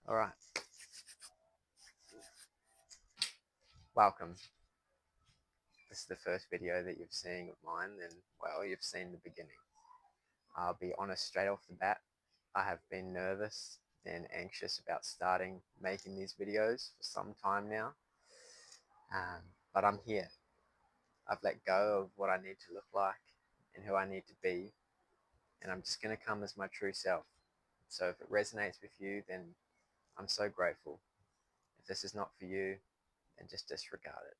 Alright, welcome. This is the first video that you've seen of mine, and well, you've seen the beginning. I'll be honest straight off the bat, I have been nervous and anxious about starting making these videos for some time now, but I'm here. I've let go of what I need to look like and who I need to be, and I'm just going to come as my true self. So if it resonates with you, then I'm so grateful. If this is not for you, then just disregard it.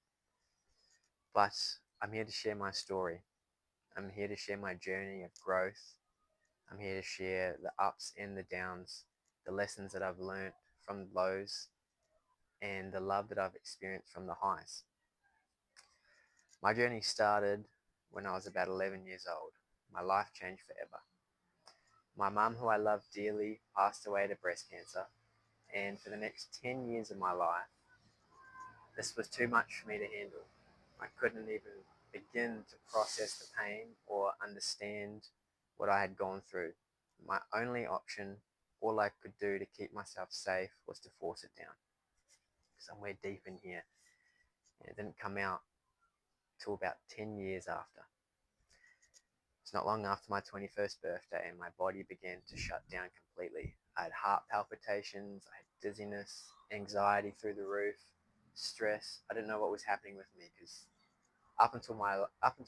But I'm here to share my story. I'm here to share my journey of growth. I'm here to share the ups and the downs, the lessons that I've learned from the lows, and the love that I've experienced from the highs. My journey started when I was about 11 years old. My life changed forever. My mum, who I love dearly, passed away to breast cancer, and for the next 10 years of my life, this was too much for me to handle. I couldn't even begin to process the pain or understand what I had gone through. My only option, all I could do to keep myself safe, was to force it down somewhere deep in here. And it didn't come out till about 10 years after. It's not long after my 21st birthday, and my body began to shut down completely. I had heart palpitations, I had dizziness, anxiety through the roof, stress. I didn't know what was happening with me, because up until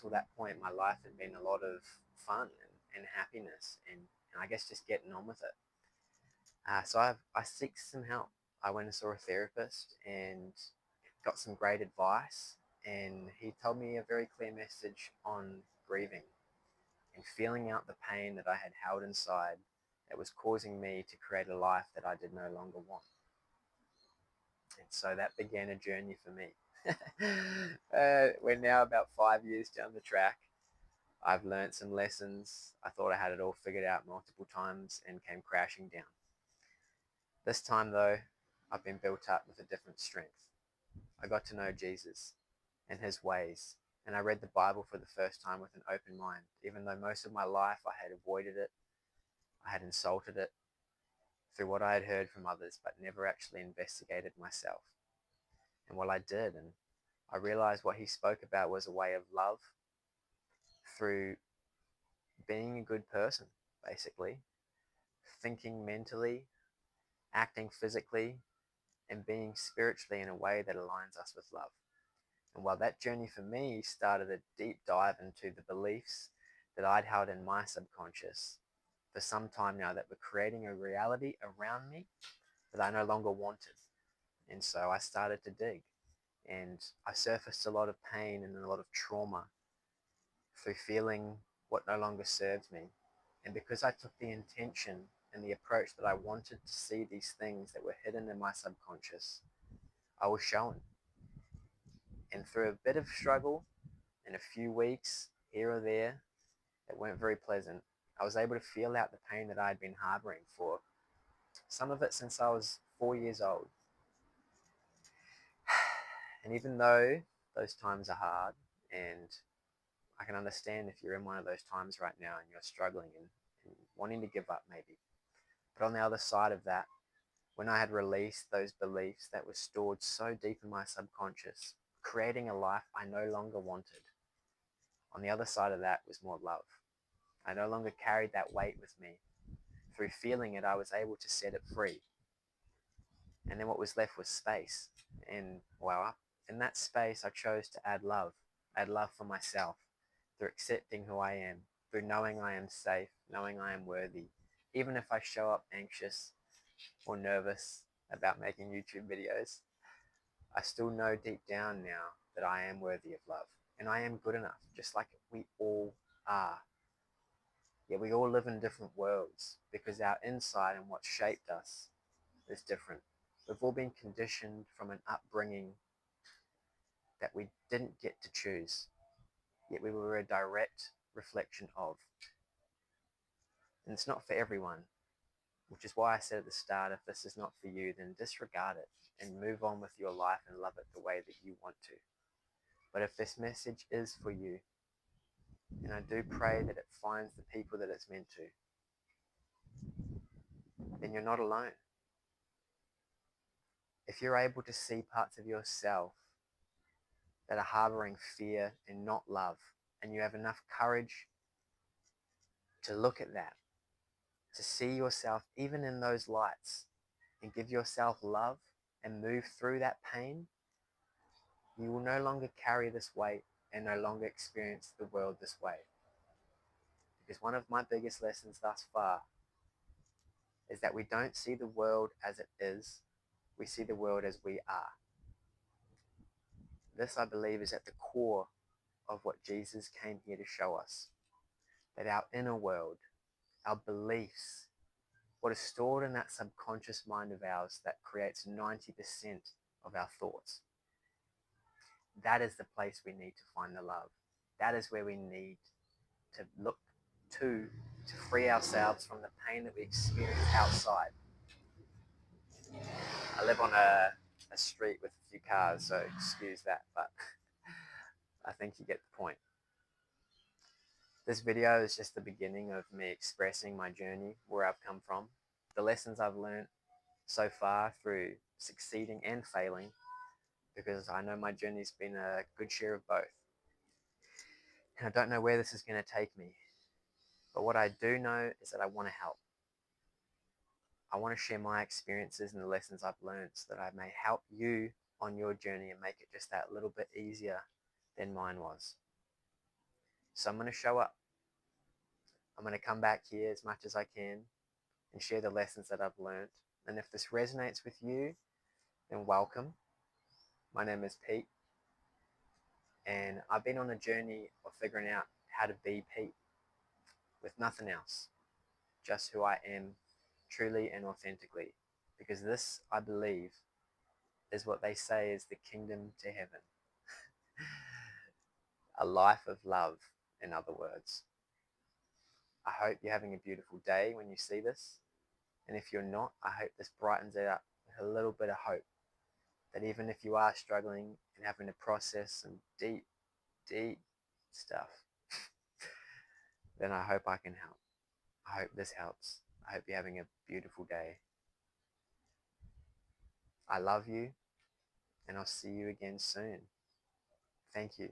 that point, my life had been a lot of fun and happiness, and I guess just getting on with it. So I seek some help. I went and saw a therapist and got some great advice, and he told me a very clear message on grieving and feeling out the pain that I had held inside that was causing me to create a life that I did no longer want. And so that began a journey for me. We're now about 5 years down the track. I've learned some lessons. I thought I had it all figured out multiple times and came crashing down. This time, though, I've been built up with a different strength. I got to know Jesus and his ways, and I read the Bible for the first time with an open mind. Even though most of my life I had avoided it, I had insulted it through what I had heard from others, but never actually investigated myself. And what I did, and I realized what he spoke about was a way of love through being a good person, basically, thinking mentally, acting physically, and being spiritually in a way that aligns us with love. And while that journey for me started a deep dive into the beliefs that I'd held in my subconscious for some time now that were creating a reality around me that I no longer wanted. And so I started to dig, and I surfaced a lot of pain and a lot of trauma through feeling what no longer served me. And because I took the intention and the approach that I wanted to see these things that were hidden in my subconscious, I was shown. And through a bit of struggle and a few weeks here or there that weren't very pleasant, I was able to feel out the pain that I had been harboring for some of it since I was 4 years old. And even though those times are hard, and I can understand if you're in one of those times right now and you're struggling and wanting to give up maybe. But on the other side of that, when I had released those beliefs that were stored so deep in my subconscious, creating a life I no longer wanted, on the other side of that was more love. I no longer carried that weight with me. Through feeling it, I was able to set it free. And then what was left was space. And well, in that space, I chose to add love for myself, through accepting who I am, through knowing I am safe, knowing I am worthy. Even if I show up anxious or nervous about making YouTube videos, I still know deep down now that I am worthy of love. And I am good enough, just like we all are. Yet we all live in different worlds because our inside and what shaped us is different. We've all been conditioned from an upbringing that we didn't get to choose, yet we were a direct reflection of. And it's not for everyone, which is why I said at the start, if this is not for you, then disregard it and move on with your life and love it the way that you want to. But if this message is for you, and I do pray that it finds the people that it's meant to, then you're not alone. if you're able to see parts of yourself that are harboring fear and not love, and you have enough courage to look at that, to see yourself even in those lights, and give yourself love and move through that pain, you will no longer carry this weight and no longer experience the world this way. Because one of my biggest lessons thus far is that we don't see the world as it is, we see the world as we are. This, I believe, is at the core of what Jesus came here to show us. That our inner world, our beliefs, what is stored in that subconscious mind of ours that creates 90% of our thoughts, that is the place we need to find the love. That is where we need to look to free ourselves from the pain that we experience outside. I live on a street with a few cars, so excuse that, but I think you get the point. This video is just the beginning of me expressing my journey, where I've come from, the lessons I've learned so far through succeeding and failing, because I know my journey's been a good share of both. And I don't know where this is going to take me, but what I do know is that I want to help. I want to share my experiences and the lessons I've learned so that I may help you on your journey and make it just that little bit easier than mine was. So I'm going to show up. I'm going to come back here as much as I can and share the lessons that I've learned. And if this resonates with you, then welcome. My name is Pete, and I've been on a journey of figuring out how to be Pete with nothing else, just who I am truly and authentically, because this, I believe, is what they say is the kingdom to heaven. A life of love, in other words. I hope you're having a beautiful day when you see this, and if you're not, I hope this brightens it up with a little bit of hope, that even if you are struggling and having to process some deep, deep stuff, then I hope I can help. I hope this helps. I hope you're having a beautiful day. I love you, and I'll see you again soon. Thank you.